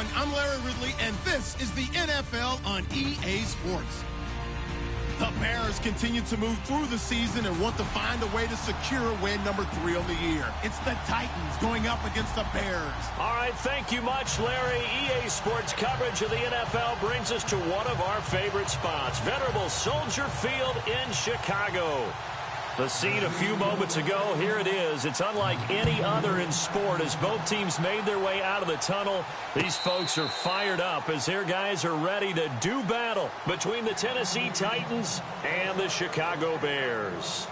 everyone. I'm Larry Ridley, and this is the NFL on EA Sports. The Bears continue to move through the season and want to find a way to secure win number 3 on the year. It's the Titans going up against the Bears. All right, thank you much, Larry. EA Sports coverage of the NFL brings us to one of our favorite spots, venerable Soldier Field in Chicago. The scene a few moments ago, here it is. It's unlike any other in sport as both teams made their way out of the tunnel. These folks are fired up as their guys are ready to do battle between the Tennessee Titans and the Chicago Bears.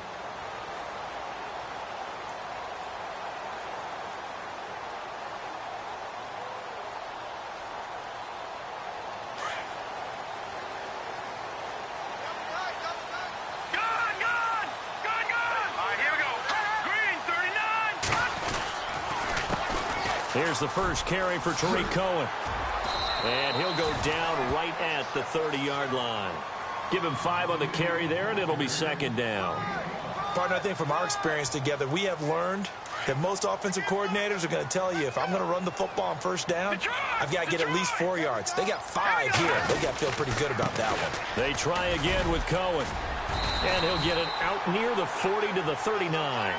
Here's the first carry for Tariq Cohen. And he'll go down right at the 30-yard line. Give him 5 on the carry there, and it'll be second down. Partner, I think from our experience together, we have learned that most offensive coordinators are going to tell you, if I'm going to run the football on first down, I've got to get at least 4 yards. They got 5 here. They got to feel pretty good about that one. They try again with Cohen. And he'll get it out near the 40 to the 39.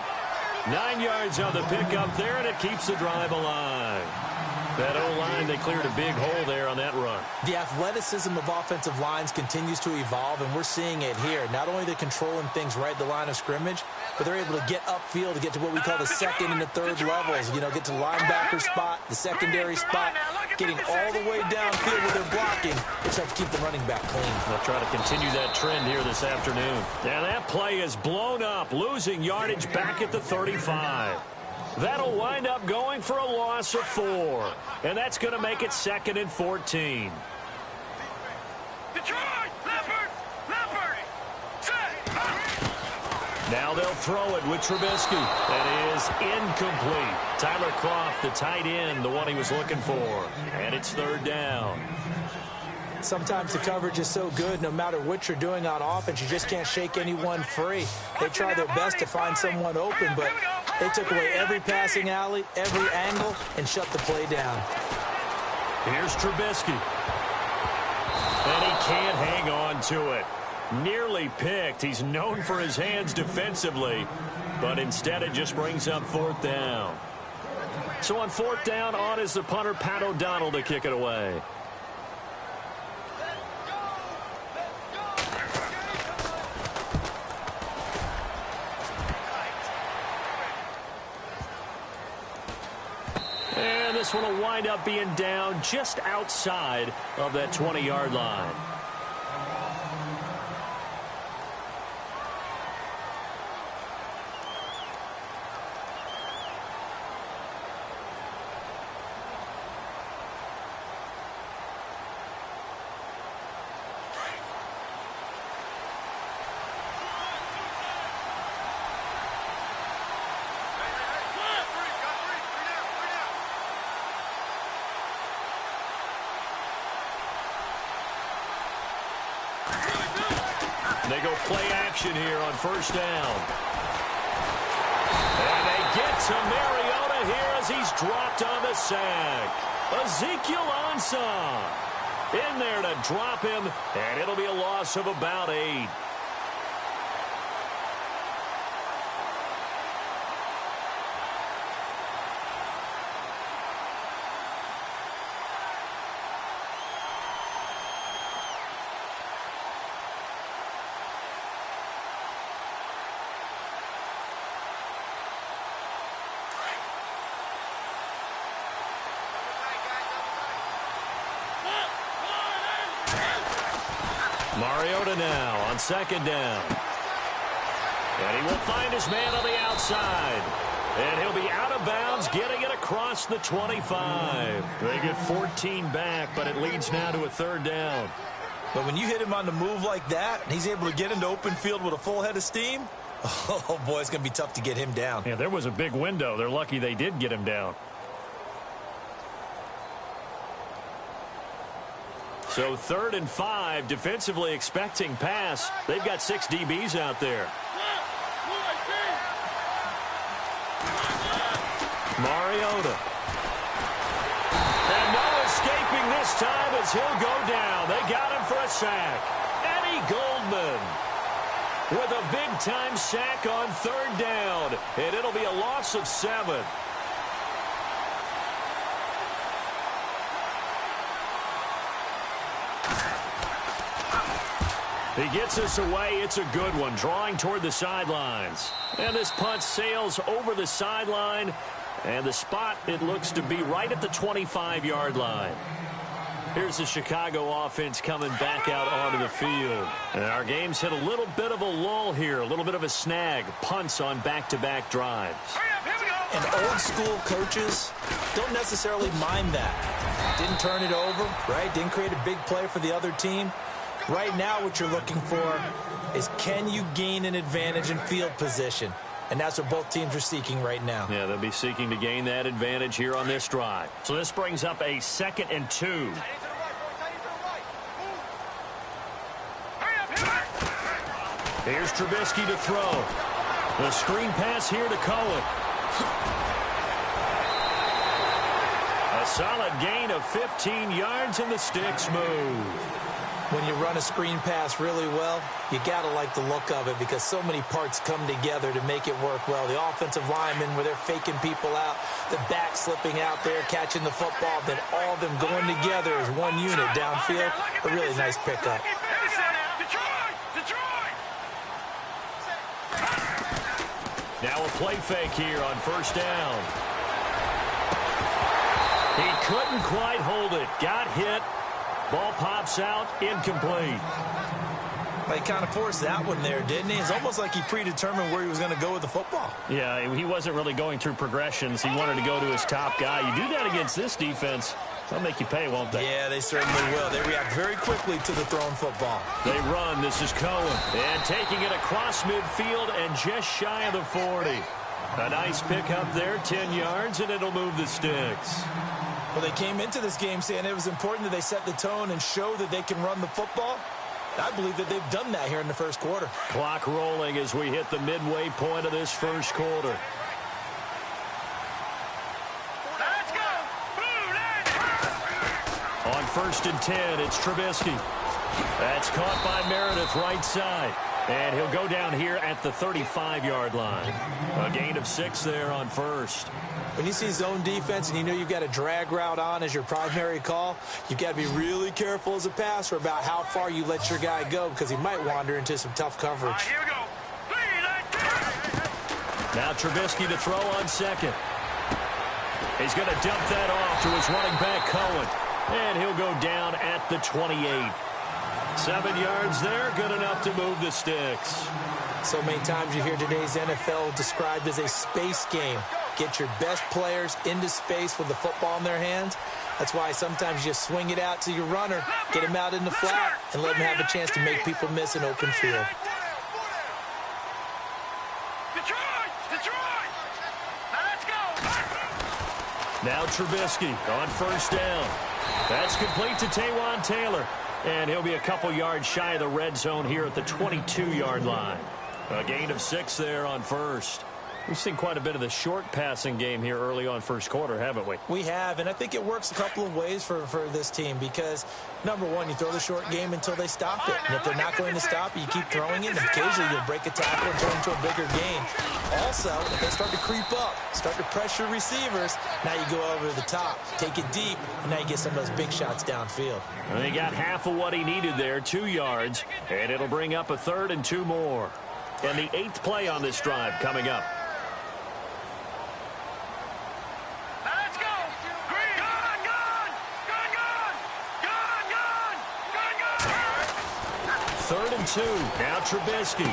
9 yards on the pickup there, and it keeps the drive alive. That O-line, they cleared a big hole there on that run. The athleticism of offensive lines continues to evolve, and we're seeing it here. Not only are they controlling things right at the line of scrimmage, but they're able to get upfield to get to what we call the second and the third levels. You know, get to the linebacker spot, the secondary spot, getting all the way downfield with their blocking. It's hard to keep the running back clean. They'll try to continue that trend here this afternoon. Now that play is blown up, losing yardage back at the 35. That'll wind up going for a loss of 4. And that's going to make it 2nd and 14. Now they'll throw it with Trubisky. That is incomplete. Tyler Kroft, the tight end, the one he was looking for. And it's 3rd down. Sometimes the coverage is so good, no matter what you're doing on offense, you just can't shake anyone free. They try their best to find someone open, but they took away every passing alley, every angle, and shut the play down. Here's Trubisky. And he can't hang on to it. Nearly picked. He's known for his hands defensively, but instead it just brings up 4th down. So on 4th down, on is the punter, Pat O'Donnell, to kick it away. And this one will wind up being down just outside of that 20-yard line. They go play action here on 1st down. And they get to Mariota here as he's dropped on the sack. Ezekiel Ansah in there to drop him, and it'll be a loss of about 8. Mariota now on 2nd down. And he will find his man on the outside. And he'll be out of bounds, getting it across the 25. They get 14 back, but it leads now to a 3rd down. But when you hit him on the move like that, and he's able to get into open field with a full head of steam, oh, boy, it's going to be tough to get him down. Yeah, there was a big window. They're lucky they did get him down. So 3rd and 5, defensively expecting pass. They've got 6 DBs out there. Mariota. And no escape this time as he'll go down. They got him for a sack. Eddie Goldman with a big-time sack on third down. And it'll be a loss of 7. He gets us away. It's a good one, drawing toward the sidelines. And this punt sails over the sideline. And the spot, it looks to be right at the 25-yard line. Here's the Chicago offense coming back out onto the field. And our game's hit a little bit of a lull here, a little bit of a snag. Punts on back-to-back drives. And old-school coaches don't necessarily mind that. Didn't turn it over, right? Didn't create a big play for the other team. Right now, what you're looking for is, can you gain an advantage in field position? And that's what both teams are seeking right now. Yeah, they'll be seeking to gain that advantage here on this drive. So this brings up a 2nd and 2. Here's Trubisky to throw. The screen pass here to Cohen. A solid gain of 15 yards, and the sticks move. When you run a screen pass really well, you got to like the look of it because so many parts come together to make it work well. The offensive linemen, where they're faking people out, the back slipping out there, catching the football, then all of them going together as one unit downfield. A really nice pickup. Now a play fake here on first down. He couldn't quite hold it. Got hit. Ball pops out, incomplete. He kind of forced that one there, didn't he? It's almost like he predetermined where he was going to go with the football. Yeah, he wasn't really going through progressions. He wanted to go to his top guy. You do that against this defense, they'll make you pay, won't they? Yeah, they certainly will. They react very quickly to the thrown football. They run. This is Cohen. And taking it across midfield and just shy of the 40. A nice pickup there, 10 yards, and it'll move the sticks. Well, they came into this game saying it was important that they set the tone and show that they can run the football. I believe that they've done that here in the first quarter. Clock rolling as we hit the midway point of this first quarter. Let's go! On 1st and 10, it's Trubisky. That's caught by Meredith right side. And he'll go down here at the 35-yard line. A gain of 6 there on first. When you see zone defense and you know you've got a drag route on as your primary call, you've got to be really careful as a passer about how far you let your guy go because he might wander into some tough coverage. Here we go. Now Trubisky to throw on 2nd. He's going to dump that off to his running back, Cohen. And he'll go down at the 28. 7 yards there, good enough to move the sticks. So many times you hear today's NFL described as a space game. Get your best players into space with the football in their hands. That's why sometimes you swing it out to your runner, get him out in the flat, and let him have a chance to make people miss an open field. Now Trubisky on first down. That's complete to Taywan Taylor. And he'll be a couple yards shy of the red zone here at the 22-yard line. A gain of 6 there on first. We've seen quite a bit of the short passing game here early on first quarter, haven't we? We have, and I think it works a couple of ways for this team because, number one, you throw the short game until they stop it. And if they're not going to stop it, you keep throwing it, and occasionally you'll break a tackle and turn into a bigger gain. Also, if they start to creep up, start to pressure receivers, now you go over the top, take it deep, and now you get some of those big shots downfield. And he got half of what he needed there, 2 yards, and it'll bring up a 3rd and 2 more. And the 8th play on this drive coming up. Third and 2. Now Trubisky.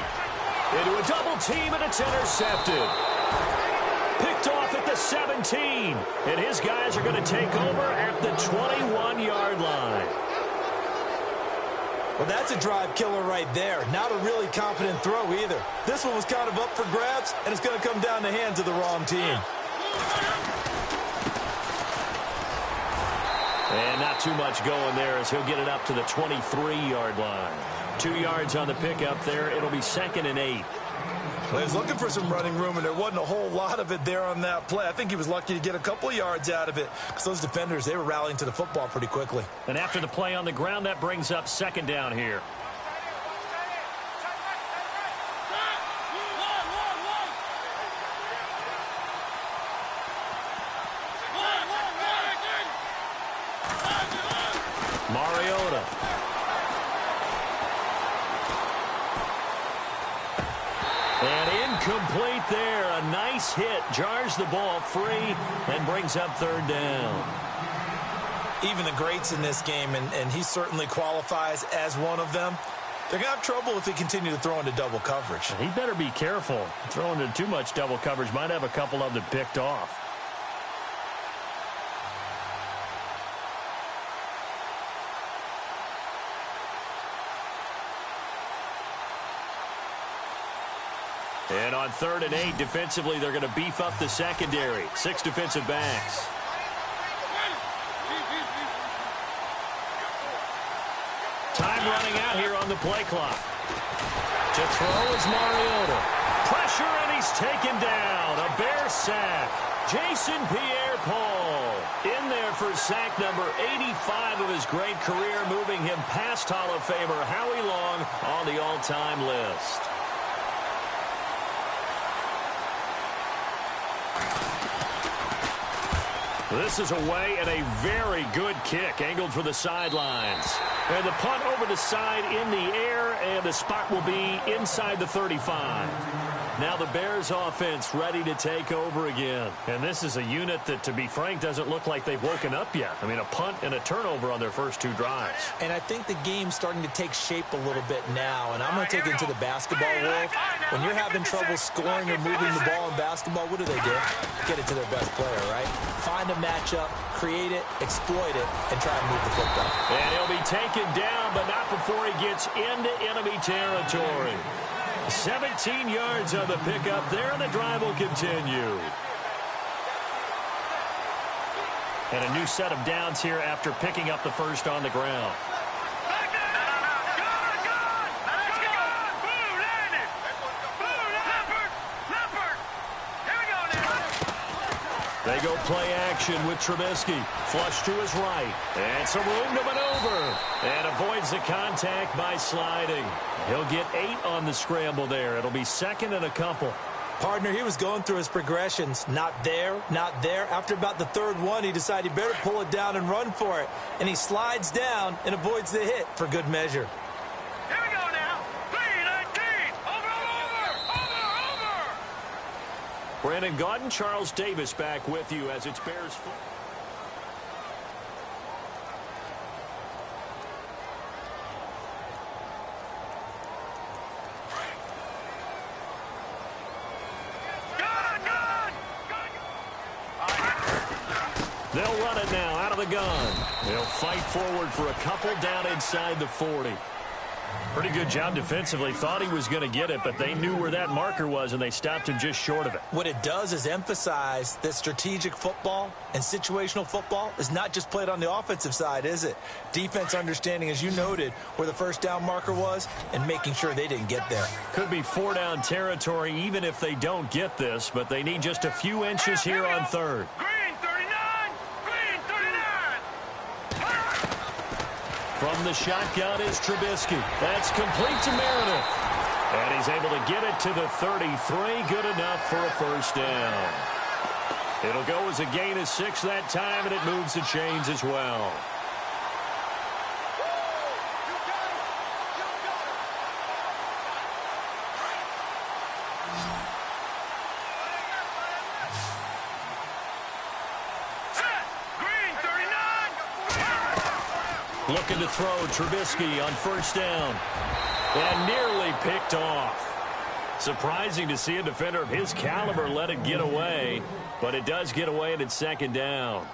Into a double team, and it's intercepted. Picked off at the 17. And his guys are going to take over at the 21-yard line. Well, that's a drive killer right there. Not a really confident throw either. This one was kind of up for grabs, and it's going to come down the hands of the wrong team. And not too much going there as he'll get it up to the 23-yard line. 2 yards on the pickup there. It'll be 2nd and 8. Well, he was looking for some running room, and there wasn't a whole lot of it there on that play. I think he was lucky to get a couple of yards out of it because those defenders, they were rallying to the football pretty quickly. And after the play on the ground, that brings up second down here. Mariota. And incomplete there. A nice hit. Jars the ball free and brings up third down. Even the greats in this game, and he certainly qualifies as one of them, they're going to have trouble if they continue to throw into double coverage. He better be careful. Throwing into too much double coverage might have a couple of them picked off. And on 3rd and 8, defensively, they're going to beef up the secondary. 6 defensive backs. Time running out here on the play clock. To throw is Mariota. Pressure, and he's taken down. A Bear sack. Jason Pierre-Paul in there for sack number 85 of his great career, moving him past Hall of Famer Howie Long on the all-time list. This is away and a very good kick, angled for the sidelines. And the punt over the side in the air, and the spot will be inside the 35. Now the Bears offense ready to take over again. And this is a unit that, to be frank, doesn't look like they've woken up yet. I mean, a punt and a turnover on their first 2 drives. And I think the game's starting to take shape a little bit now. And I'm going to take it into the basketball world. When you're having trouble scoring or moving the ball in basketball, what do? Get it to their best player, right? Find a matchup, create it, exploit it, and try and move the football. And he'll be taken down, but not before he gets into enemy territory. 17 yards on the pickup there, and the drive will continue. And a new set of downs here after picking up the first on the ground. They go play action with Trubisky. Flush to his right. And some room to maneuver. And avoids the contact by sliding. He'll get 8 on the scramble there. It'll be 2nd and a couple. Partner, he was going through his progressions. Not there, not there. After about the 3rd one, he decided he better pull it down and run for it. And he slides down and avoids the hit for good measure. Here we go now. 3-19. Over. Brandon Gaudin, Charles Davis back with you as it's Bears. They'll run it now out of the gun. They'll fight forward for a couple down inside the 40. Pretty good job defensively. Thought he was going to get it, but they knew where that marker was, and they stopped him just short of it. What it does is emphasize that strategic football and situational football is not just played on the offensive side, is it? Defense understanding, as you noted, where the first down marker was and making sure they didn't get there. Could be 4-down territory even if they don't get this, but they need just a few inches here on 3rd. From the shotgun is Trubisky. That's complete to Meredith. And he's able to get it to the 33. Good enough for a first down. It'll go as a gain of 6 that time, and it moves the chains as well. Looking to throw Trubisky on first down. And nearly picked off. Surprising to see a defender of his caliber let it get away. But it does get away, and it's 2nd down.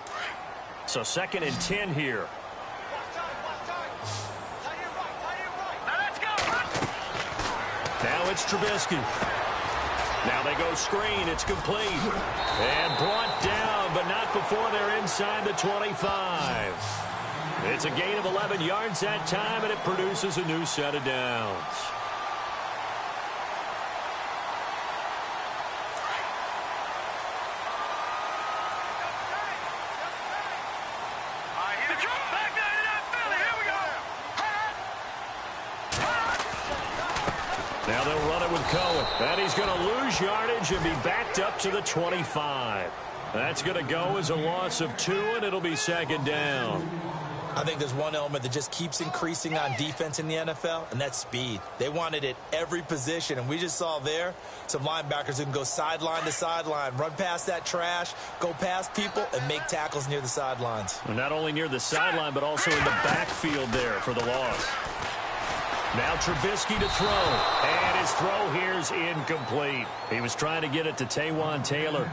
So 2nd and 10 here. Now it's Trubisky. Now they go screen. It's complete. And brought down, but not before they're inside the 25. It's a gain of 11 yards that time, and it produces a new set of downs. Now they'll run it with Cohen. And he's going to lose yardage and be backed up to the 25. That's going to go as a loss of 2, and it'll be second down. I think there's one element that just keeps increasing on defense in the NFL, and that's speed. They want it at every position, and we just saw there some linebackers who can go sideline to sideline, run past that trash, go past people, and make tackles near the sidelines. And not only near the sideline, but also in the backfield there for the loss. Now Trubisky to throw, and his throw here's incomplete. He was trying to get it to Taywan Taylor.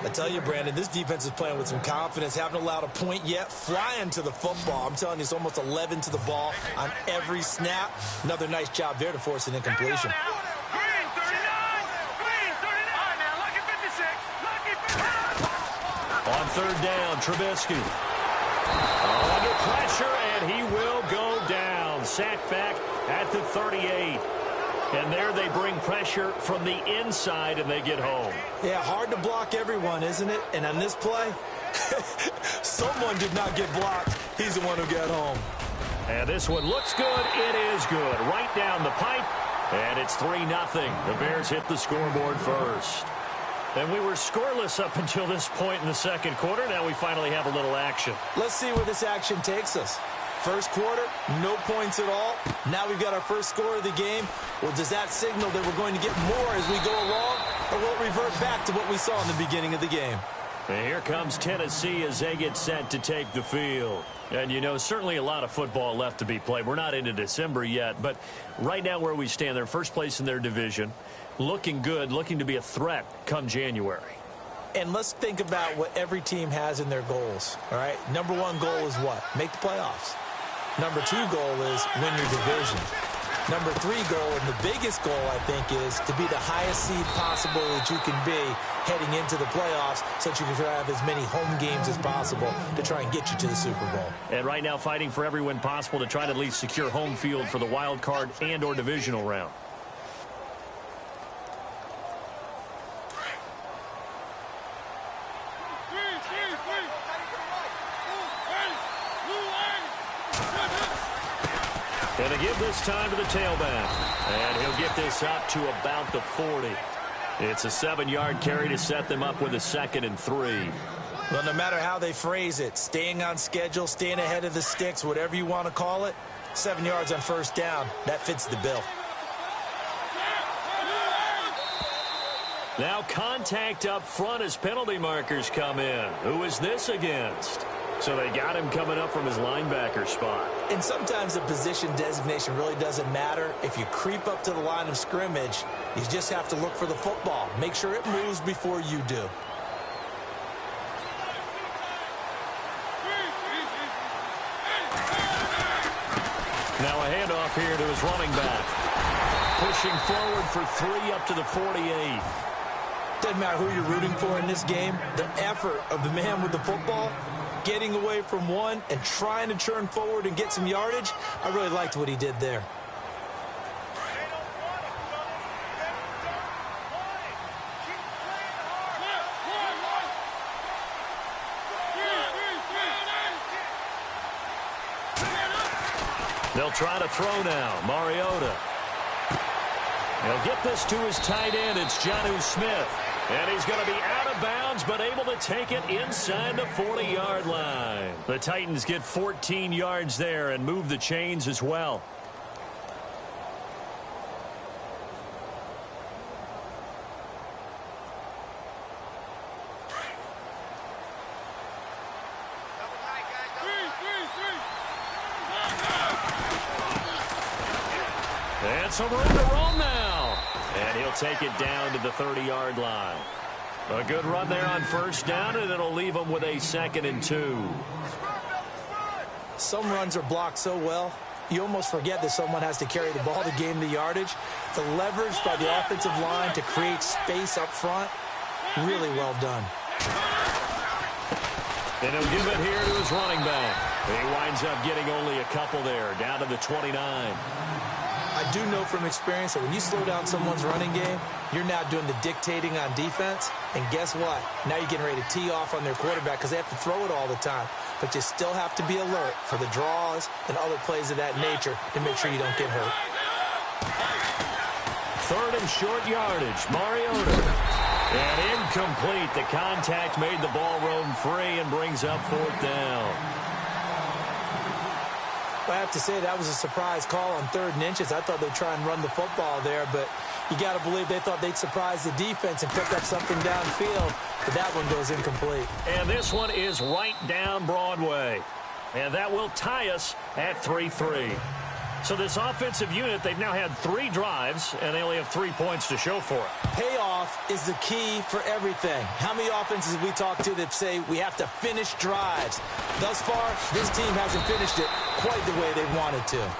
I tell you, Brandon, this defense is playing with some confidence. Haven't allowed a point yet. Flying to the football. I'm telling you, it's almost 11 to the ball on every snap. Another nice job there to force an incompletion. Green 39! Green 39! Now, lucky 56! Lucky 56! On third down, Trubisky. Under pressure, and he will go down. Sacked back at the 38. And there they bring pressure from the inside, and they get home. Yeah, hard to block everyone, isn't it? And on this play, someone did not get blocked. He's the one who got home. And this one looks good. It is good. Right down the pipe, and it's 3-0. The Bears hit the scoreboard first. And we were scoreless up until this point in the second quarter. Now we finally have a little action. Let's see where this action takes us. First quarter, no points at all. Now we've got our first score of the game. Well, does that signal that we're going to get more as we go along? Or will it revert back to what we saw in the beginning of the game? And here comes Tennessee as they get set to take the field. And, you know, certainly a lot of football left to be played. We're not into December yet, but right now where we stand, they're first place in their division. Looking good, looking to be a threat come January. And let's think about what every team has in their goals, all right? Number one goal is what? Make the playoffs. Number 2 goal is win your division. Number 3 goal, and the biggest goal, I think, is to be the highest seed possible that you can be heading into the playoffs so that you can have as many home games as possible to try and get you to the Super Bowl. And right now fighting for every win possible to try to at least secure home field for the wild card and or divisional round. Going to give this time to the tailback. And he'll get this up to about the 40. It's a 7-yard carry to set them up with a 2nd and 3. Well, no matter how they phrase it, staying on schedule, staying ahead of the sticks, whatever you want to call it, 7 yards on first down, that fits the bill. Now contact up front as penalty markers come in. Who is this against? So they got him coming up from his linebacker spot. And sometimes the position designation really doesn't matter. If you creep up to the line of scrimmage, you just have to look for the football. Make sure it moves before you do. Now a handoff here to his running back. Pushing forward for 3 up to the 48. Doesn't matter who you're rooting for in this game. The effort of the man with the football, getting away from one and trying to turn forward and get some yardage, I really liked what he did there. They'll try to throw now. Mariota. He'll get this to his tight end. It's Jonnu Smith. And he's going to be out of bounds, but able to take it inside the 40-yard line. The Titans get 14 yards there and move the chains as well. And some room to roam now. And he'll take it down to the 30-yard line. A good run there on first down, and it'll leave him with a 2nd and 2. Some runs are blocked so well, you almost forget that someone has to carry the ball to gain the yardage. The leverage by the offensive line to create space up front, really well done. And he'll give it here to his running back. He winds up getting only a couple there, down to the 29. I do know from experience that when you slow down someone's running game, you're now doing the dictating on defense. And guess what? Now you're getting ready to tee off on their quarterback because they have to throw it all the time. But you still have to be alert for the draws and other plays of that nature to make sure you don't get hurt. Third and short yardage. Mariota. And incomplete. The contact made the ball roam free and brings up fourth down. I have to say that was a surprise call on 3rd and inches. I thought they'd try and run the football there, but you got to believe they thought they'd surprise the defense and pick up something downfield, but that one goes incomplete. And this one is right down Broadway. And that will tie us at 3-3. So this offensive unit, they've now had 3 drives, and they only have 3 points to show for it. Payoff is the key for everything. How many offenses have we talked to that say we have to finish drives? Thus far, this team hasn't finished it quite the way they wanted to.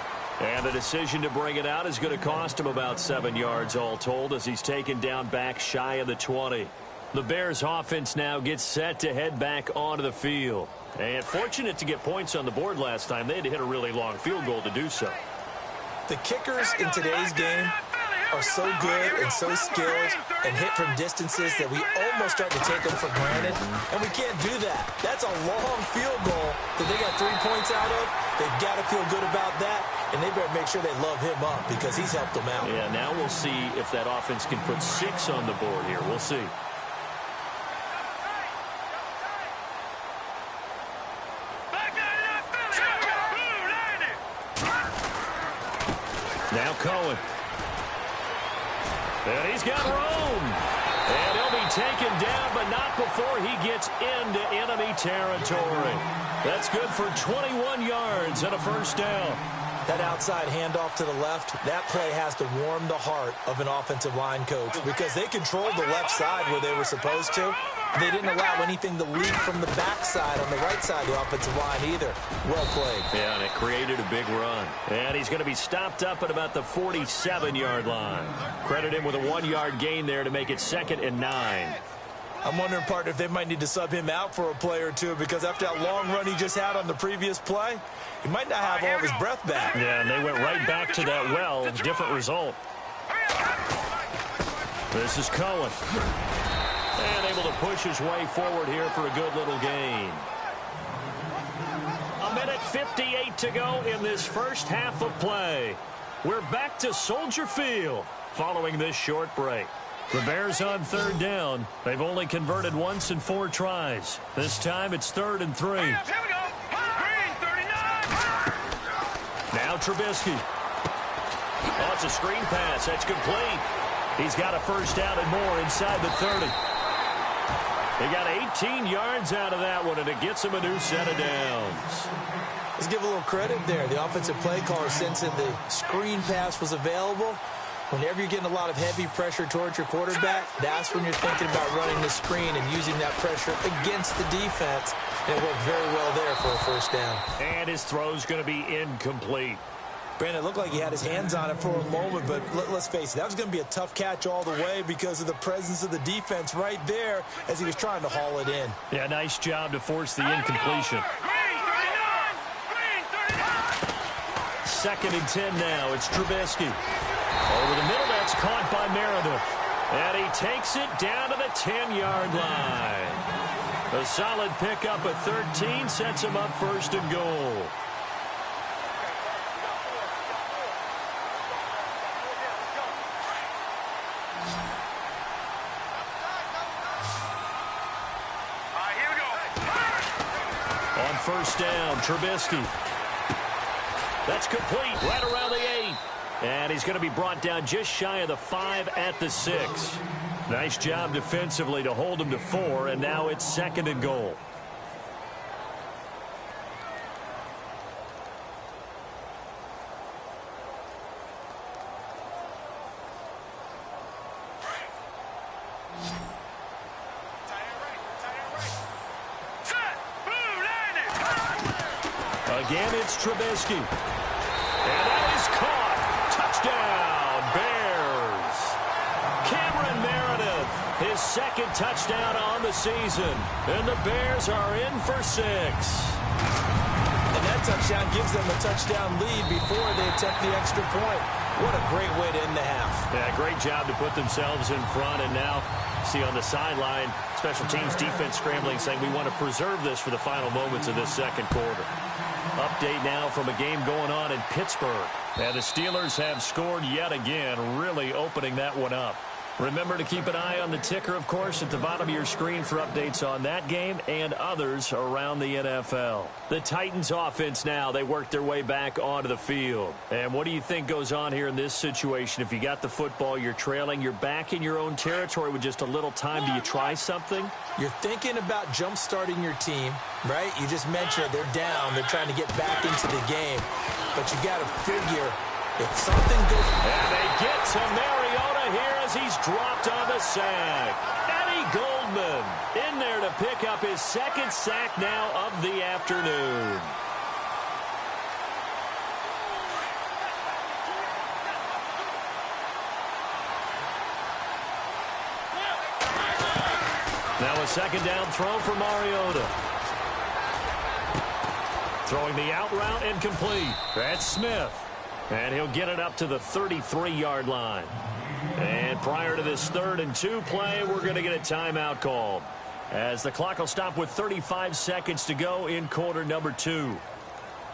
And the decision to bring it out is going to cost him about 7 yards all told as he's taken down back shy of the 20. The Bears offense now gets set to head back onto the field. And fortunate to get points on the board last time. They had to hit a really long field goal to do so. The kickers in today's game are so good and so skilled and hit from distances that we almost start to take them for granted, and we can't do that. That's a long field goal that they got 3 points out of. They've got to feel good about that, and they better make sure they love him up because he's helped them out. Yeah, now we'll see if that offense can put 6 on the board here. We'll see. Now Cohen. And he's got room. And he'll be taken down, but not before he gets into enemy territory. That's good for 21 yards and a first down. That outside handoff to the left, that play has to warm the heart of an offensive line coach because they controlled the left side where they were supposed to. They didn't allow anything to leak from the backside on the right side of the offensive line either. Well played. Yeah, and it created a big run. And he's going to be stopped up at about the 47-yard line. Credit him with a 1-yard gain there to make it 2nd and 9. I'm wondering, partner, if they might need to sub him out for a play or two because after that long run he just had on the previous play, he might not have all of his breath back. Yeah, and they went right back to that well. Different result. This is Cohen. And able to push his way forward here for a good little gain. 1:58 to go in this first half of play. We're back to Soldier Field following this short break. The Bears on 3rd down. They've only converted once in 4 tries. This time it's 3rd and 3. Here we go. Green, 39. Now Trubisky. Oh, it's a screen pass. That's complete. He's got a first down and more inside the 30. They got 18 yards out of that one, and it gets him a new set of downs. Let's give a little credit there. The offensive play caller, since the screen pass was available, whenever you're getting a lot of heavy pressure towards your quarterback, that's when you're thinking about running the screen and using that pressure against the defense. And it worked very well there for a first down. And his throw's going to be incomplete. Brandon, it looked like he had his hands on it for a moment, but let's face it, that was going to be a tough catch all the way because of the presence of the defense right there as he was trying to haul it in. Yeah, nice job to force the incompletion. Green, 39. 2nd and 10 now. It's Trubisky. Over the middle, that's caught by Meredith. And he takes it down to the 10-yard line. A solid pickup at 13 sets him up 1st and goal. On 1st down, Trubisky. That's complete right around the 8. And he's going to be brought down just shy of the 5 at the 6. Nice job defensively to hold him to 4, and now it's 2nd and goal. Again, it's Trubisky. And that is caught. Touchdown, Bears. Cameron Meredith, his 2nd touchdown on the season. And the Bears are in for 6. And that touchdown gives them a touchdown lead before they attempt the extra point. What a great way to end the half. Yeah, great job to put themselves in front. And now, see on the sideline, special teams defense scrambling, saying we want to preserve this for the final moments of this 2nd quarter. Update now from a game going on in Pittsburgh. And the Steelers have scored yet again, really opening that one up. Remember to keep an eye on the ticker, of course, at the bottom of your screen for updates on that game and others around the NFL. The Titans offense now, they work their way back onto the field. And what do you think goes on here in this situation? If you got the football, you're trailing, you're back in your own territory with just a little time. Do you try something? You're thinking about jump-starting your team, right? You just mentioned it. They're down. They're trying to get back into the game. But you got to figure if something goes... And they get to Mariota here as he's dropped on the sack. Eddie Goldman in there to pick up his second sack now of the afternoon. Now a second down throw for Mariota. Throwing the out route incomplete. That's Smith. And he'll get it up to the 33-yard line. And prior to this 3rd and 2 play, we're going to get a timeout called, as the clock will stop with 35 seconds to go in quarter number 2.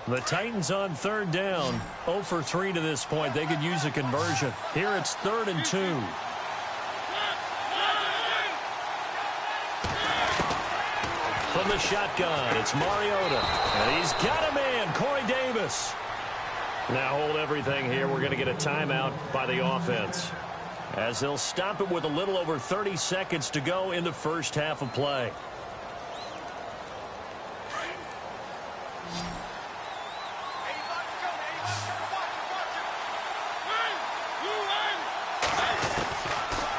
The Titans on 3rd down, 0 for 3 to this point. They could use a conversion. Here it's 3rd and 2. From the shotgun, it's Mariota. And he's got a man, Corey Davis. Now hold everything here. We're going to get a timeout by the offense, as they'll stop it with a little over 30 seconds to go in the first half of play.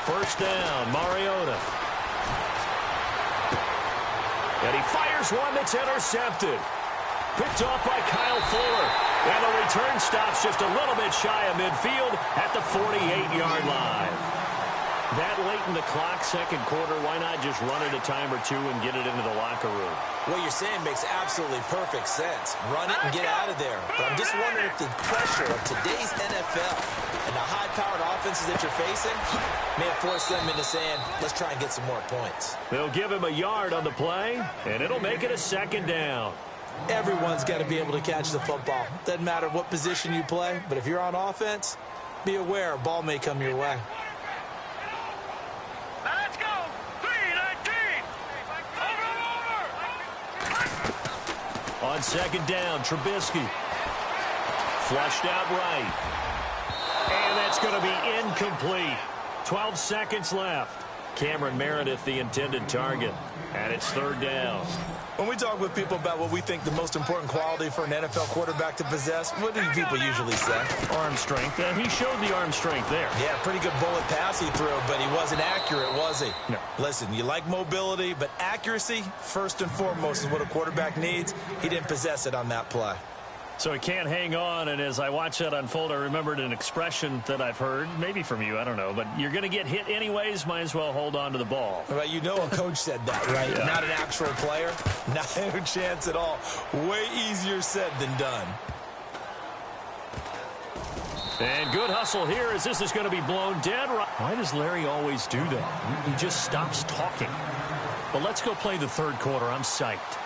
First down, Mariota. And he fires one that's intercepted. Picked off by Kyle Fuller. And the return stops just a little bit shy of midfield at the 48-yard line. That late in the clock, second quarter, why not just run it a time or two and get it into the locker room? What you're saying makes absolutely perfect sense. Run it and get out of there. But I'm just wondering if the pressure of today's NFL and the high-powered offenses that you're facing may have forced them into saying, let's try and get some more points. They'll give him a yard on the play, and it'll make it a second down. Everyone's got to be able to catch the football. Doesn't matter what position you play, but if you're on offense, be aware a ball may come your way. Now let's go. 3-19. Over. On second down, Trubisky. Flushed out right. And that's going to be incomplete. 12 seconds left. Cameron Meredith, the intended target. And it's 3rd down. When we talk with people about what we think the most important quality for an NFL quarterback to possess, what do people usually say? Arm strength. And he showed the arm strength there. Yeah, pretty good bullet pass he threw, but he wasn't accurate, was he? No. Listen, you like mobility, but accuracy, first and foremost, is what a quarterback needs. He didn't possess it on that play. So he can't hang on, and as I watch that unfold, I remembered an expression that I've heard, maybe from you, I don't know, but you're going to get hit anyways, might as well hold on to the ball. Well, you know a coach said that, right? Yeah. Not an actual player. No chance at all. Way easier said than done. And good hustle here as this is going to be blown dead. Why does Larry always do that? He just stops talking. But let's go play the 3rd quarter. I'm psyched.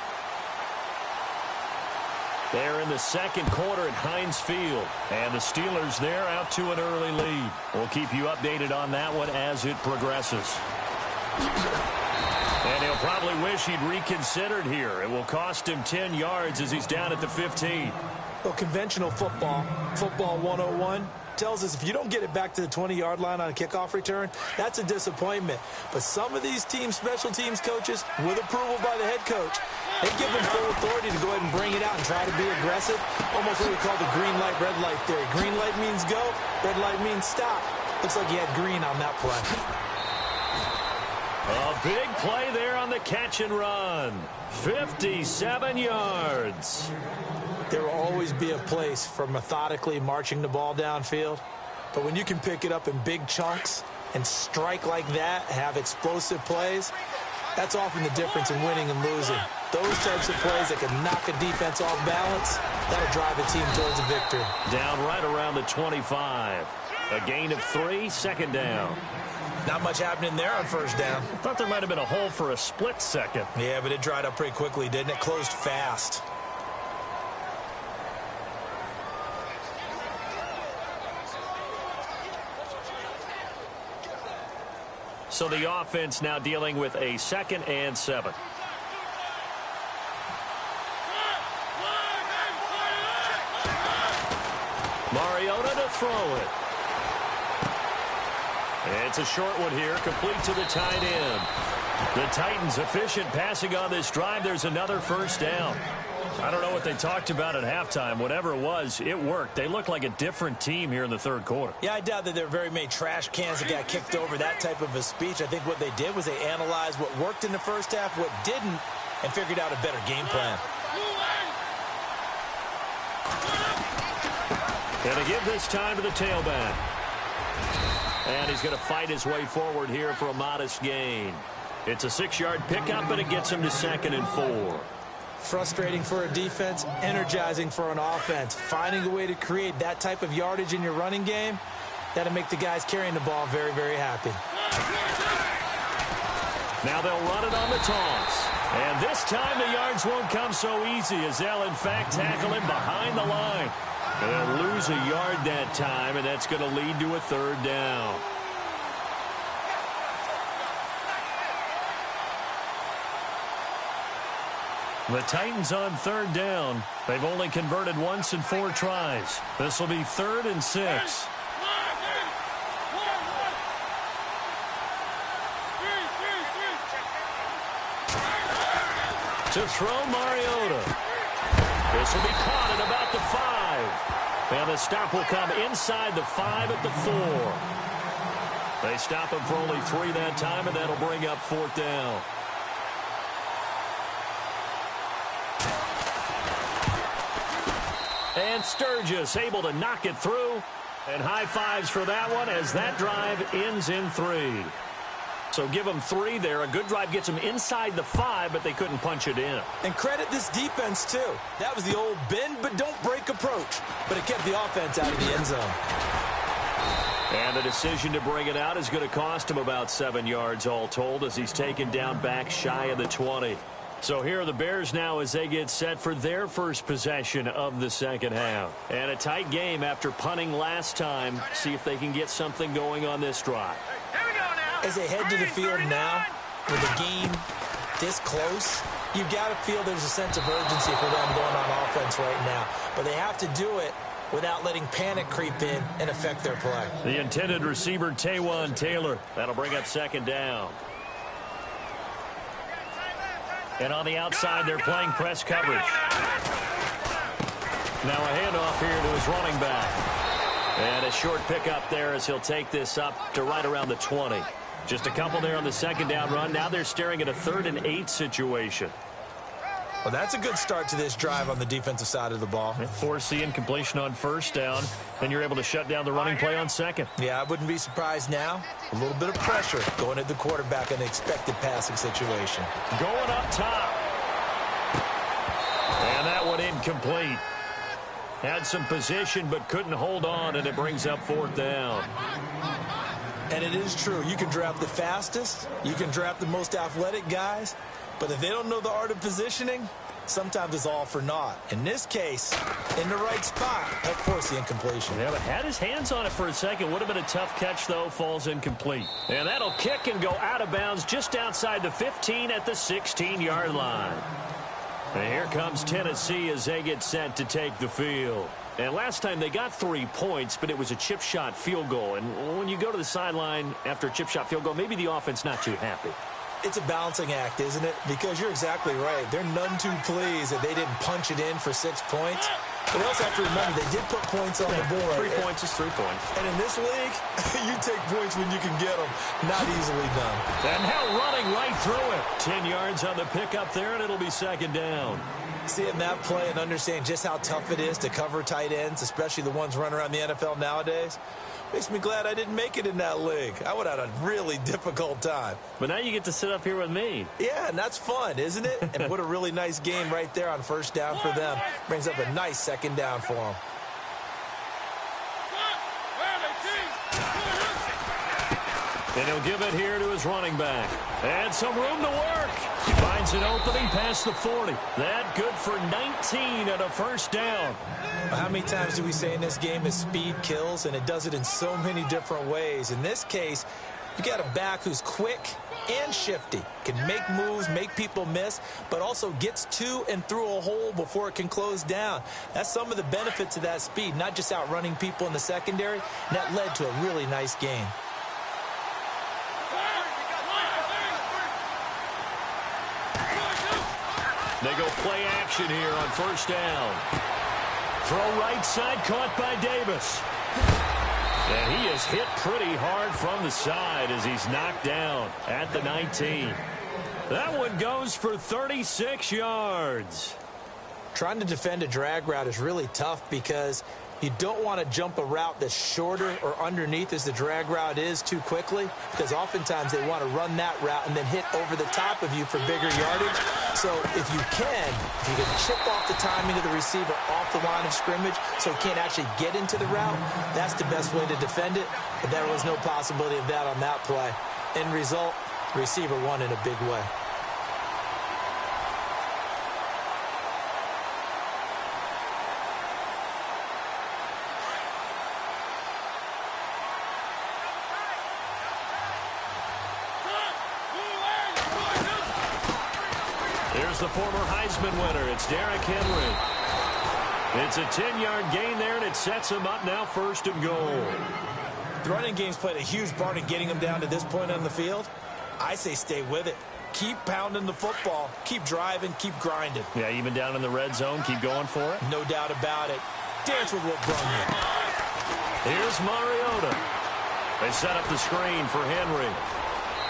They're in the second quarter at Heinz Field. And the Steelers, they're out to an early lead. We'll keep you updated on that one as it progresses. And he'll probably wish he'd reconsidered here. It will cost him 10 yards as he's down at the 15. Well, conventional football 101, tells us if you don't get it back to the 20-yard line on a kickoff return, that's a disappointment. But some of these special teams coaches, with approval by the head coach, they give them full authority to go ahead and bring it out and try to be aggressive. Almost what we call the green light, red light theory. Green light means go, red light means stop. Looks like he had green on that play. A big play there on the catch and run. 57 yards. There will always be a place for methodically marching the ball downfield. But when you can pick it up in big chunks and strike like that, have explosive plays, that's often the difference in winning and losing. Those types of plays that can knock a defense off balance, that'll drive a team towards a victory. Down right around the 25. A gain of 3, second down. Not much happening there on first down. I thought there might have been a hole for a split second. Yeah, but it dried up pretty quickly, didn't it? Closed fast. So the offense now dealing with a 2nd and 7. Mariota to throw it. It's a short one here, complete to the tight end. The Titans efficient passing on this drive. There's another first down. I don't know what they talked about at halftime. Whatever it was, it worked. They look like a different team here in the 3rd quarter. Yeah, I doubt that there are very many trash cans that got kicked over, that type of a speech. I think what they did was they analyzed what worked in the first half, what didn't, and figured out a better game plan. And to give this time to the tailback. And he's going to fight his way forward here for a modest gain. It's a 6-yard pickup, but it gets him to 2nd and 4. Frustrating for a defense, energizing for an offense. Finding a way to create that type of yardage in your running game, that'll make the guys carrying the ball very, very happy. Now they'll run it on the toss. And this time the yards won't come so easy as they'll, in fact, tackle him behind the line. And they'll lose a yard that time, and that's going to lead to a 3rd down. The Titans on 3rd down. They've only converted once in 4 tries. This will be 3rd and 6. To throw Mariota. This will be caught at about the 5. And the stop will come inside the 5 at the 4. They stop him for only 3 that time, and that'll bring up 4th down. And Sturgis able to knock it through. And high fives for that one as that drive ends in 3. So give them 3 there. A good drive gets them inside the 5, but they couldn't punch it in. And credit this defense, too. That was the old bend but don't break approach. But it kept the offense out of the end zone. And the decision to bring it out is going to cost him about 7 yards all told as he's taken down back shy of the 20. So here are the Bears now as they get set for their first possession of the 2nd half. And a tight game after punting last time. See if they can get something going on this drive. As they head to the field now, with the game this close, you've got to feel there's a sense of urgency for them going on offense right now. But they have to do it without letting panic creep in and affect their play. The intended receiver, Taywan Taylor. That'll bring up 2nd down. And on the outside, they're playing press coverage. Now a handoff here to his running back. And a short pickup there as he'll take this up to right around the 20. Just a couple there on the 2nd down run. Now they're staring at a 3rd and 8 situation. Well, that's a good start to this drive on the defensive side of the ball. Force the incompletion on 1st down. Then you're able to shut down the running play on 2nd. Yeah, I wouldn't be surprised now. A little bit of pressure going at the quarterback in an expected passing situation. Going up top. And that one incomplete. Had some position but couldn't hold on, and it brings up 4th down. And it is true. You can draft the fastest. You can draft the most athletic guys. But if they don't know the art of positioning, sometimes it's all for naught. In this case, in the right spot, helped force the incompletion. Yeah, but had his hands on it for a second. Would have been a tough catch, though. Falls incomplete. And that'll kick and go out of bounds just outside the 15 at the 16-yard line. And here comes Tennessee as they get set to take the field. And last time they got 3 points, but it was a chip shot field goal. And when you go to the sideline after a chip shot field goal, maybe the offense not too happy. It's a balancing act, isn't it? Because you're exactly right. They're none too pleased that they didn't punch it in for 6 points. But they also have to remember they did put points on the board. 3 points is 3 points. And in this league, you take points when you can get them. Not easily done. And now running right through it. 10 yards on the pickup there, and it'll be 2nd down. Seeing that play and understand just how tough it is to cover tight ends, especially the ones running around the NFL nowadays, makes me glad I didn't make it in that league. I would have had a really difficult time. But now you get to sit up here with me. Yeah, and that's fun, isn't it? And what a really nice game right there on 1st down for them. Brings up a nice 2nd down for them. And he'll give it here to his running back. And some room to work. He finds an opening past the 40. That good for 19 at a 1st down. How many times do we say in this game is speed kills, and it does it in so many different ways. In this case, You got a back who's quick and shifty, can make moves, make people miss, but also gets to and through a hole before it can close down. That's some of the benefits of that speed, not just outrunning people in the secondary. And that led to a really nice gain. They go play action here on first down. Throw right side, caught by Davis. And he is hit pretty hard from the side as he's knocked down at the 19. That one goes for 36 yards. Trying to defend a drag route is really tough because you don't want to jump a route that's shorter or underneath as the drag route is too quickly, because oftentimes they want to run that route and then hit over the top of you for bigger yardage. So if you can chip off the timing of the receiver off the line of scrimmage so he can't actually get into the route, that's the best way to defend it. But there was no possibility of that on that play. End result, the receiver won in a big way. Here's the former Heisman winner. It's Derrick Henry. It's a 10-yard gain there, and it sets him up now first and goal. The running game's played a huge part in getting him down to this point on the field. I say stay with it. Keep pounding the football. Keep driving. Keep grinding. Yeah, even down in the red zone, keep going for it. No doubt about it. Dance with what brung you. Here's Mariota. They set up the screen for Henry.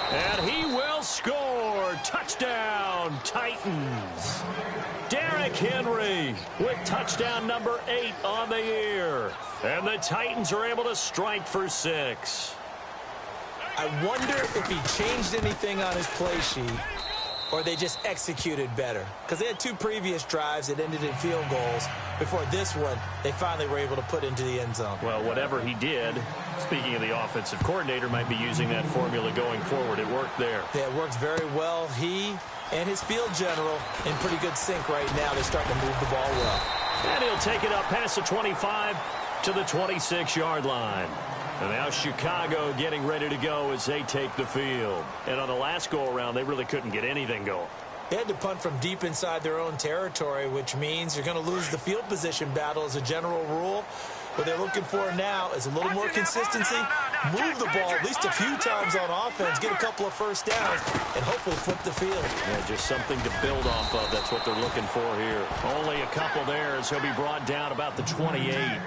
And he will score. Touchdown, Titans. Derrick Henry with touchdown number 8 on the year. And the Titans are able to strike for 6. I wonder if he changed anything on his play sheet or they just executed better. Because they had 2 previous drives that ended in field goals. Before this one, they finally were able to put into the end zone. Well, whatever he did, speaking of the offensive coordinator, might be using that formula going forward. It worked there. Yeah, it works very well. He and his field general in pretty good sync right now. They're starting to move the ball well. And he'll take it up past the 25 to the 26-yard line. And now Chicago getting ready to go as they take the field. And on the last go-around, they really couldn't get anything going. They had to punt from deep inside their own territory, which means you're going to lose the field position battle as a general rule. What they're looking for now is a little more consistency, move the ball at least a few times on offense, get a couple of first downs, and hopefully flip the field. Yeah, just something to build off of. That's what they're looking for here. Only a couple there as he'll be brought down about the 28.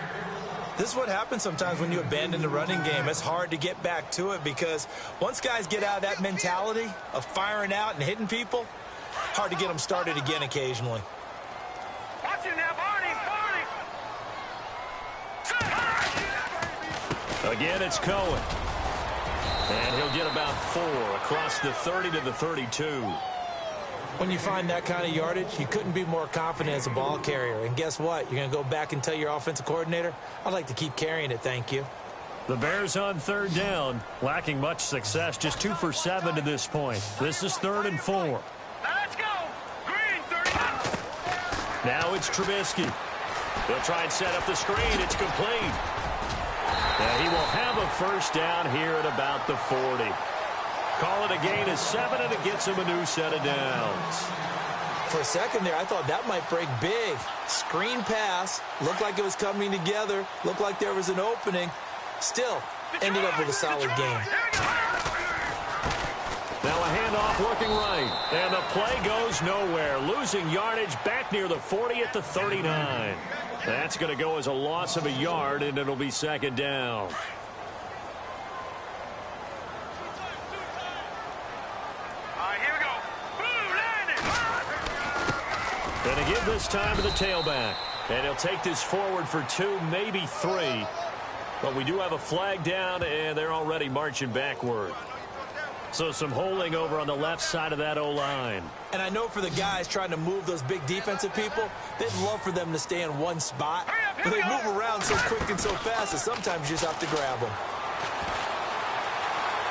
This is what happens sometimes when you abandon the running game. It's hard to get back to it because once guys get out of that mentality of firing out and hitting people, hard to get them started again occasionally. Watch it now, Barney! Again, it's Cohen. And he'll get about 4 across the 30 to the 32. When you find that kind of yardage, you couldn't be more confident as a ball carrier. And guess what? You're going to go back and tell your offensive coordinator, I'd like to keep carrying it, thank you. The Bears on third down, lacking much success, just 2 for 7 to this point. This is 3rd and 4. Now let's go! Green, 39! Now it's Trubisky. They'll try and set up the screen. It's complete. And he will have a first down here at about the 40. Call it a gain of 7, and it gets him a new set of downs. For a second there, I thought that might break big. Screen pass, looked like it was coming together, looked like there was an opening. Still, ended up with a solid game. Now a handoff looking right, and the play goes nowhere. Losing yardage back near the 40 at the 39. That's going to go as a loss of a yard, and it'll be 2nd down. Going to give this time to the tailback. And he'll take this forward for 2, maybe 3. But we do have a flag down, and they're already marching backward. So some holding over on the left side of that O-line. And I know for the guys trying to move those big defensive people, they'd love for them to stay in one spot. But they move around so quick and so fast that sometimes you just have to grab them.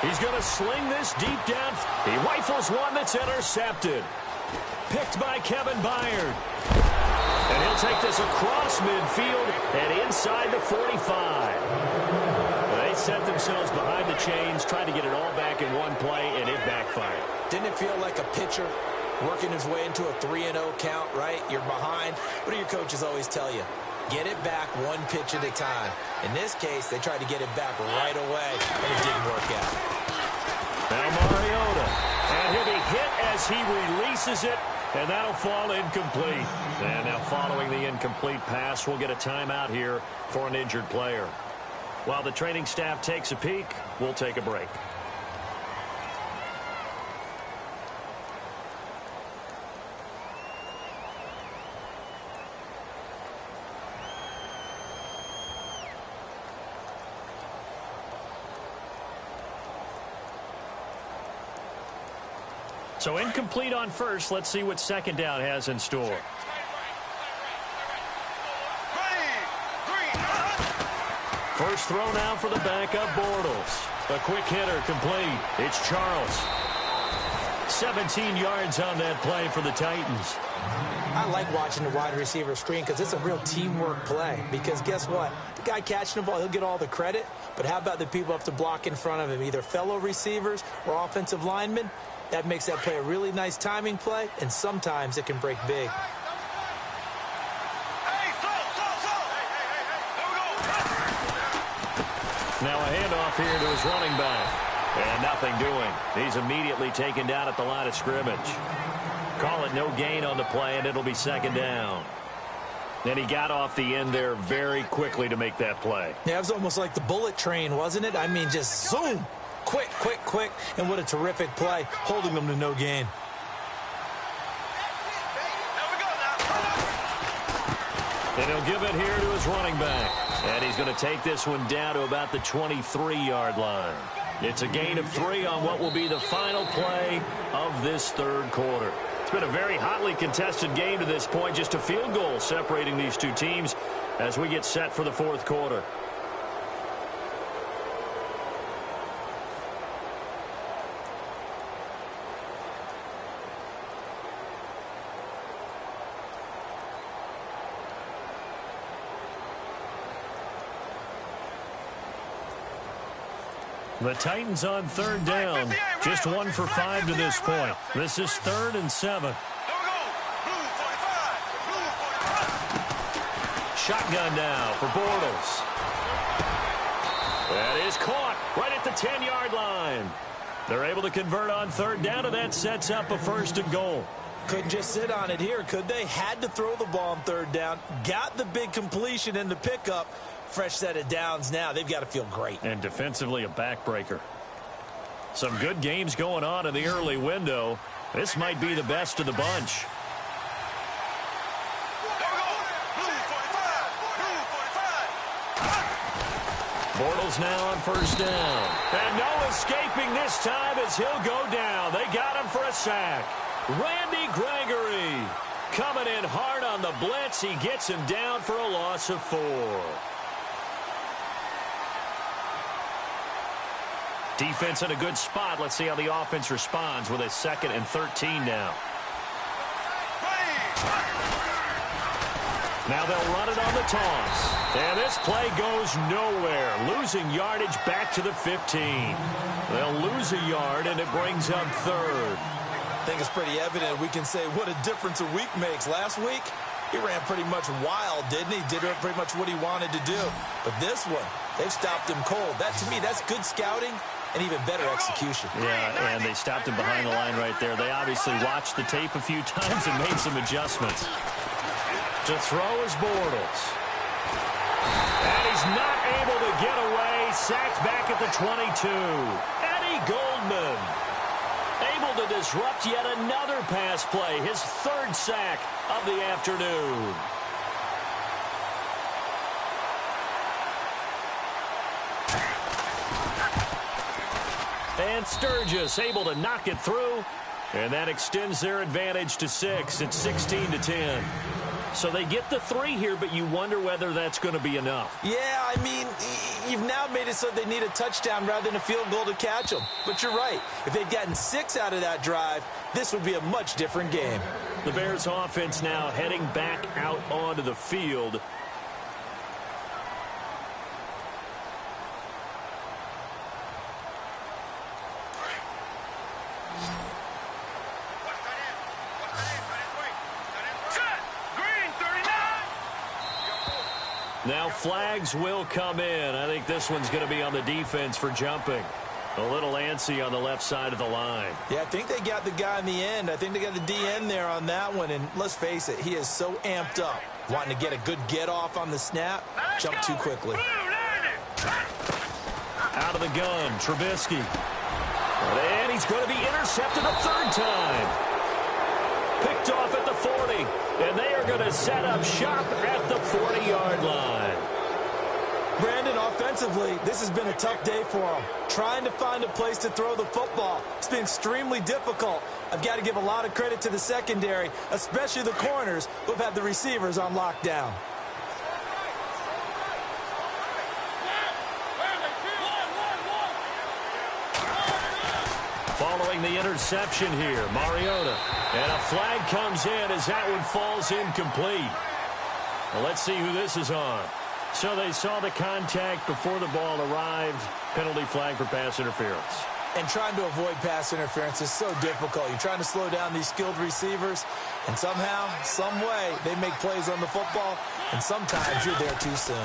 He's going to sling this deep down. He rifles one that's intercepted. Picked by Kevin Byard. And he'll take this across midfield and inside the 45. They set themselves behind the chains, tried to get it all back in one play, and it backfired. Didn't it feel like a pitcher working his way into a 3-0 count, right? You're behind. What do your coaches always tell you? Get it back one pitch at a time. In this case, they tried to get it back right away, and it didn't work out. Now Mariota, and he'll be hit as he releases it, and that'll fall incomplete. And now following the incomplete pass, we'll get a timeout here for an injured player. While the training staff takes a peek, we'll take a break. So incomplete on first. Let's see what second down has in store. First throw now for the backup Bortles. A quick hitter complete. It's Charles. 17 yards on that play for the Titans. I like watching the wide receiver screen because it's a real teamwork play. Because guess what? The guy catching the ball, he'll get all the credit. But how about the people have to block in front of him, either fellow receivers or offensive linemen? That makes that play a really nice timing play, and sometimes it can break big. Now a handoff here to his running back. And nothing doing. He's immediately taken down at the line of scrimmage. Call it no gain on the play, and it'll be second down. And he got off the end there very quickly to make that play. Yeah, it was almost like the bullet train, wasn't it? I mean, just zoom. Quick, quick, quick. And what a terrific play, holding them to no gain. And he'll give it here to his running back. And he's going to take this one down to about the 23-yard line. It's a gain of 3 on what will be the final play of this third quarter. It's been a very hotly contested game to this point. Just a field goal separating these two teams as we get set for the fourth quarter. The Titans on third down. Just 1 for 5 to this point. This is 3rd and 7. Shotgun now for Bortles. That is caught right at the 10-yard line. They're able to convert on third down, and that sets up a 1st and goal. Couldn't just sit on it here, could they? Had to throw the ball on third down. Got the big completion in the pickup. Fresh set of downs now. They've got to feel great. And defensively a backbreaker. Some good games going on in the early window. This might be the best of the bunch. Bortles now on first down. And no escaping this time as he'll go down. They got him for a sack. Randy Gregory coming in hard on the blitz. He gets him down for a loss of 4. Defense in a good spot. Let's see how the offense responds with a 2nd and 13 now. Now they'll run it on the toss. And this play goes nowhere. Losing yardage back to the 15. They'll lose a yard, and it brings up 3rd. I think it's pretty evident we can say what a difference a week makes. Last week, he ran pretty much wild, didn't he? Did pretty much what he wanted to do. But this one, they've stopped him cold. That, to me, that's good scouting and even better execution. Yeah, and they stopped him behind the line right there. They obviously watched the tape a few times and made some adjustments. To throw is Bortles. And he's not able to get away. Sacked back at the 22. Eddie Goldman able to disrupt yet another pass play. His 3rd sack of the afternoon. And Sturgis able to knock it through. And that extends their advantage to 6. It's 16-10. So they get the 3 here, but you wonder whether that's going to be enough. Yeah, I mean, you've now made it so they need a touchdown rather than a field goal to catch them. But you're right. If they'd gotten 6 out of that drive, this would be a much different game. The Bears offense now heading back out onto the field. Now flags will come in. I think this one's going to be on the defense for jumping. A little antsy on the left side of the line. Yeah, I think they got the guy in the end. I think they got the DN there on that one. And let's face it, he is so amped up, wanting to get a good get off on the snap. Jump too quickly. Out of the gun, Trubisky. And he's going to be intercepted a third time. Picked off at the 40. And they are going to set up shop at the 40-yard line. Brandon, offensively, this has been a tough day for him. Trying to find a place to throw the football. It's been extremely difficult. I've got to give a lot of credit to the secondary, especially the corners who have had the receivers on lockdown. Following the interception here, Mariota. And a flag comes in as that one falls incomplete. Well, let's see who this is on. So they saw the contact before the ball arrived. Penalty flag for pass interference. And trying to avoid pass interference is so difficult. You're trying to slow down these skilled receivers, and somehow, some way, they make plays on the football, and sometimes you're there too soon.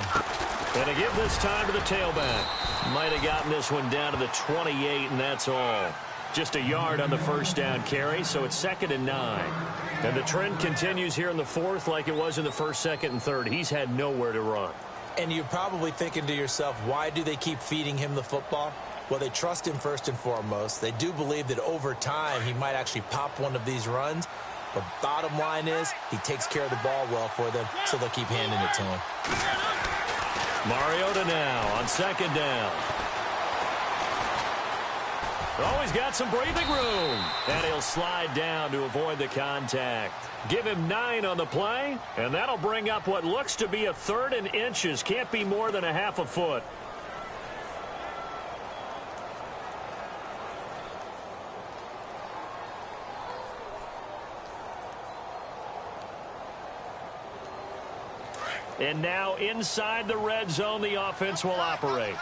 And to give this time to the tailback. Might have gotten this one down to the 28, and that's all. Just a yard on the first down carry, so it's 2nd and 9. And the trend continues here in the fourth like it was in the first, second, and third. He's had nowhere to run. And you're probably thinking to yourself, why do they keep feeding him the football? Well, they trust him first and foremost. They do believe that over time he might actually pop one of these runs. But bottom line is he takes care of the ball well for them, so they'll keep handing it to him. Mariota now on 2nd down. Oh, he's got some breathing room. And he'll slide down to avoid the contact. Give him 9 on the play, and that'll bring up what looks to be a 3rd and inches. Can't be more than a half a foot. And now inside the red zone, the offense will operate.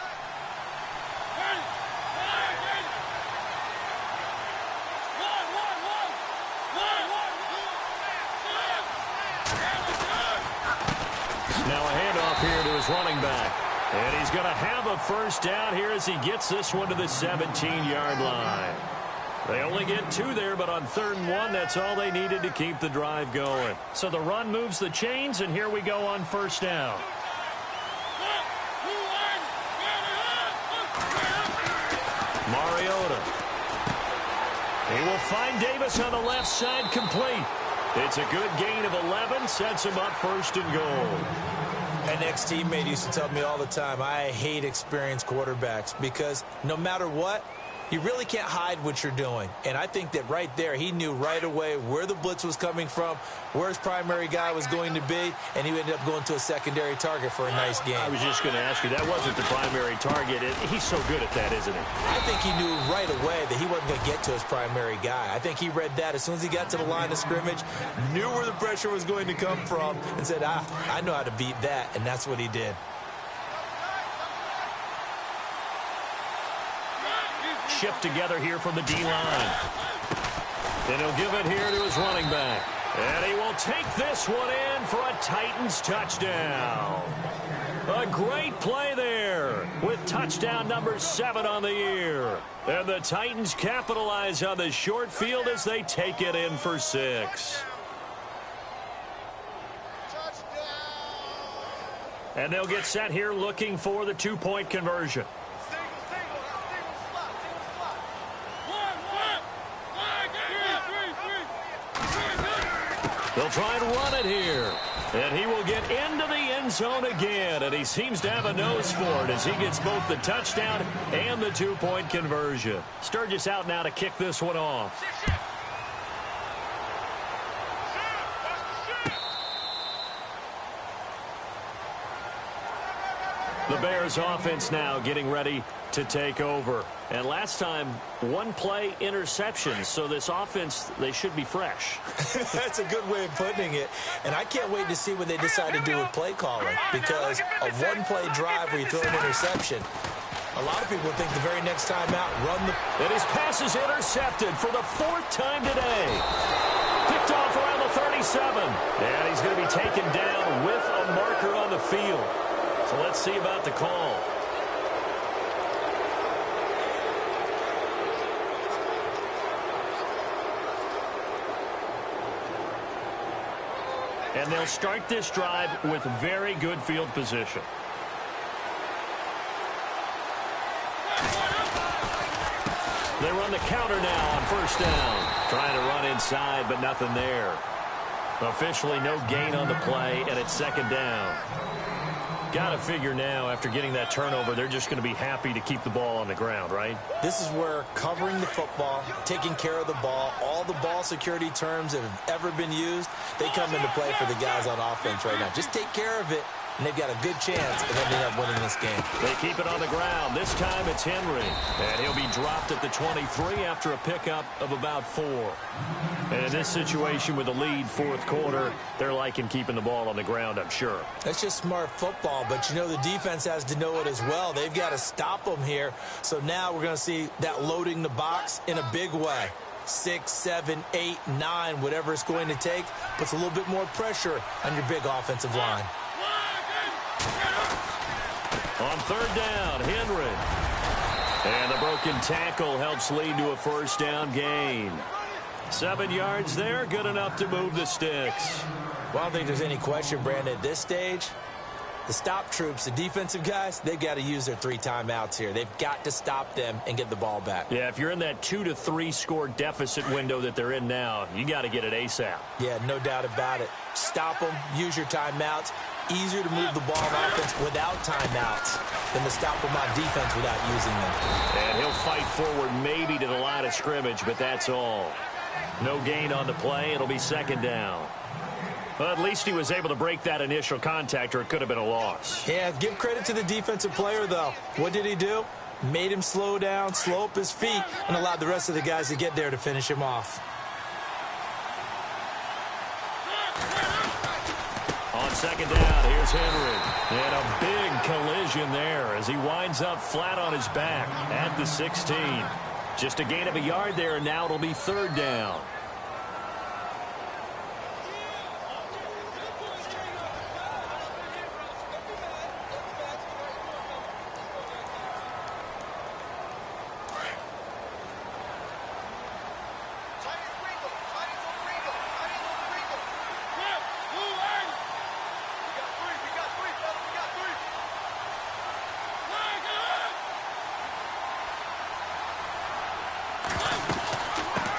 Now a handoff here to his running back. And he's going to have a first down here as he gets this one to the 17-yard line. They only get 2 there, but on 3rd and 1, that's all they needed to keep the drive going. So the run moves the chains, and here we go on first down. Mariota. He will find Davis on the left side, complete. It's a good gain of 11, sets him up 1st and goal. An ex-teammate used to tell me all the time, I hate experienced quarterbacks because no matter what, you really can't hide what you're doing. And I think that right there, he knew right away where the blitz was coming from, where his primary guy was going to be, and he ended up going to a secondary target for a nice game. I was just going to ask you, that wasn't the primary target. He's so good at that, isn't he? I think he knew right away that he wasn't going to get to his primary guy. I think he read that as soon as he got to the line of scrimmage, knew where the pressure was going to come from, and said, I know how to beat that, and that's what he did. Shift together here from the D-line. And he'll give it here to his running back. And he will take this one in for a Titans touchdown. A great play there with touchdown number 7 on the year. And the Titans capitalize on the short field as they take it in for 6. And they'll get set here looking for the 2-point conversion. They'll try and run it here. And he will get into the end zone again. And he seems to have a nose for it as he gets both the touchdown and the 2-point conversion. Sturgis out now to kick this one off. The Bears offense now getting ready to take over. And last time, 1-play interception. So this offense, they should be fresh. That's a good way of putting it. And I can't wait to see what they decide to do with play calling. Because a 1-play drive where you throw an interception, a lot of people think the very next time out, run the... And his pass is intercepted for the 4th time today. Picked off around the 30. 27. And he's going to be taken down with a marker on the field. So let's see about the call. And they'll start this drive with very good field position. They run the counter now on first down. Trying to run inside, but nothing there. Officially no gain on the play, and it's second down. Got to figure now, after getting that turnover, they're just going to be happy to keep the ball on the ground, right? This is where covering the football, taking care of the ball, all the ball security terms that have ever been used, they come into play for the guys on offense right now. Just take care of it, and they've got a good chance of ending up winning this game. They keep it on the ground. This time it's Henry, and he'll be dropped at the 23 after a pickup of about 4. And in this situation with the lead fourth quarter, they're liking keeping the ball on the ground, I'm sure. That's just smart football, but you know the defense has to know it as well. They've got to stop them here. So now we're going to see that loading the box in a big way. 6, 7, 8, 9, whatever it's going to take, puts a little bit more pressure on your big offensive line. On third down, Henry. And the broken tackle helps lead to a first down gain. 7 yards there, good enough to move the sticks. Well, I don't think there's any question, Brandon, at this stage. The stop troops, the defensive guys, they've got to use their 3 timeouts here. They've got to stop them and get the ball back. Yeah, if you're in that 2 to 3 score deficit window that they're in now, you got to get it ASAP. Yeah, no doubt about it. Stop them, use your timeouts. Easier to move the ball on offense without timeouts than to stop them on defense without using them. And he'll fight forward maybe to the line of scrimmage, but that's all. No gain on the play. It'll be second down. But at least he was able to break that initial contact, or it could have been a loss. Yeah, give credit to the defensive player, though. What did he do? Made him slow down, slow up his feet, and allowed the rest of the guys to get there to finish him off. On second down, here's Henry. And a big collision there as he winds up flat on his back at the 16. Just a gain of a yard there, and now it'll be third down.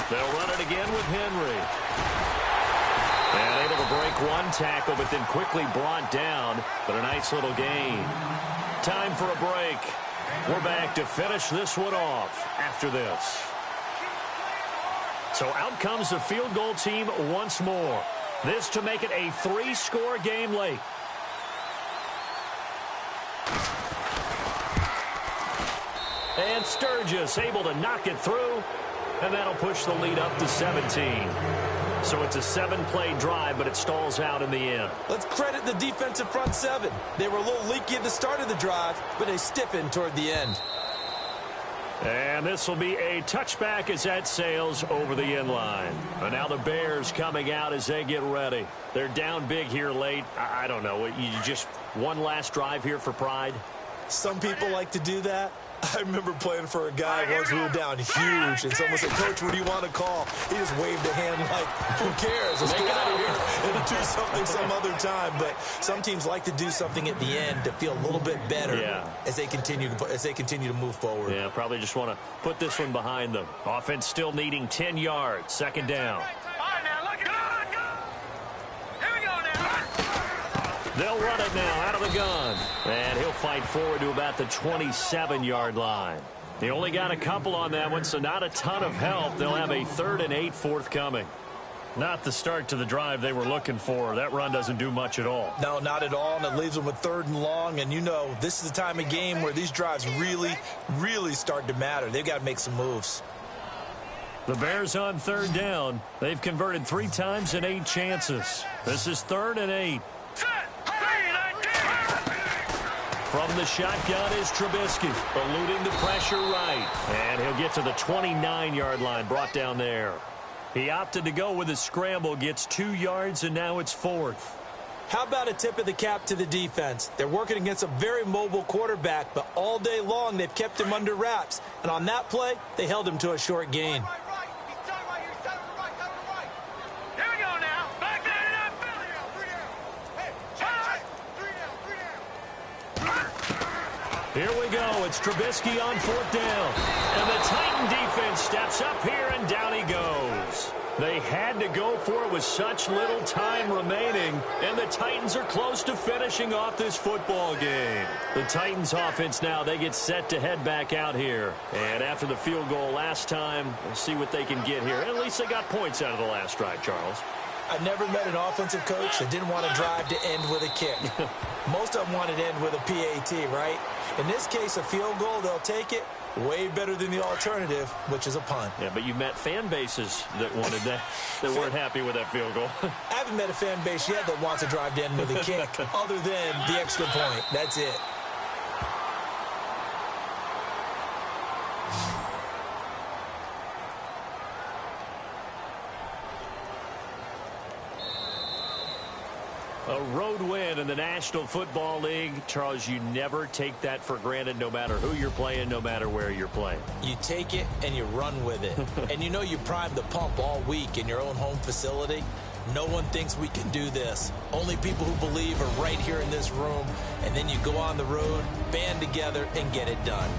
They'll run it again with Henry. And able to break one tackle, but then quickly brought down. But a nice little gain. Time for a break. We're back to finish this one off after this. So out comes the field goal team once more. This to make it a 3-score game late. And Sturgis able to knock it through. And that'll push the lead up to 17. So it's a 7-play drive, but it stalls out in the end. Let's credit the defensive front 7. They were a little leaky at the start of the drive, but they stiffened toward the end. And this will be a touchback as that sails over the end line. And now the Bears coming out as they get ready. They're down big here late. I don't know. You just one last drive here for pride? Some people like to do that. I remember playing for a guy once we were down huge, and someone said, "Coach, what do you want to call?" He just waved a hand like, "Who cares? Let's get out of here and do something some other time." But some teams like to do something at the end to feel a little bit better as they continue to move forward. Yeah, probably just want to put this one behind them. Offense still needing 10 yards. Second down. They'll run it now out of the gun. And he'll fight forward to about the 27-yard line. They only got a couple on that one, so not a ton of help. They'll have a 3rd and 8 forthcoming. Not the start to the drive they were looking for. That run doesn't do much at all. No, not at all, and it leaves them with 3rd and long. And, you know, this is the time of game where these drives really, really start to matter. They've got to make some moves. The Bears on 3rd down. They've converted 3 times in 8 chances. This is 3rd and 8. From the shotgun is Trubisky, eluding the pressure right. And he'll get to the 29-yard line, brought down there. He opted to go with a scramble, gets 2 yards, and now it's 4th. How about a tip of the cap to the defense? They're working against a very mobile quarterback, but all day long they've kept him under wraps. And on that play, they held him to a short gain. Here we go now. Back there in that field. Here we go. It's Trubisky on 4th down. And the Titan defense steps up here, and down he goes. They had to go for it with such little time remaining, and the Titans are close to finishing off this football game. The Titans offense now, they get set to head back out here. And after the field goal last time, we'll see what they can get here. At least they got points out of the last drive, Charles. I've never met an offensive coach that didn't want to drive to end with a kick. Most of them wanted to end with a PAT, right? In this case, a field goal, they'll take it. Way better than the alternative, which is a punt. Yeah, but you met fan bases that wanted that, that weren't happy with that field goal. I haven't met a fan base yet that wants to drive to end with a kick, other than the extra point. That's it. A road win in the National Football League. Charles, you never take that for granted, no matter who you're playing, no matter where you're playing. You take it and you run with it. And you know you primed the pump all week in your own home facility. No one thinks we can do this. Only people who believe are right here in this room. And then you go on the road, band together, and get it done.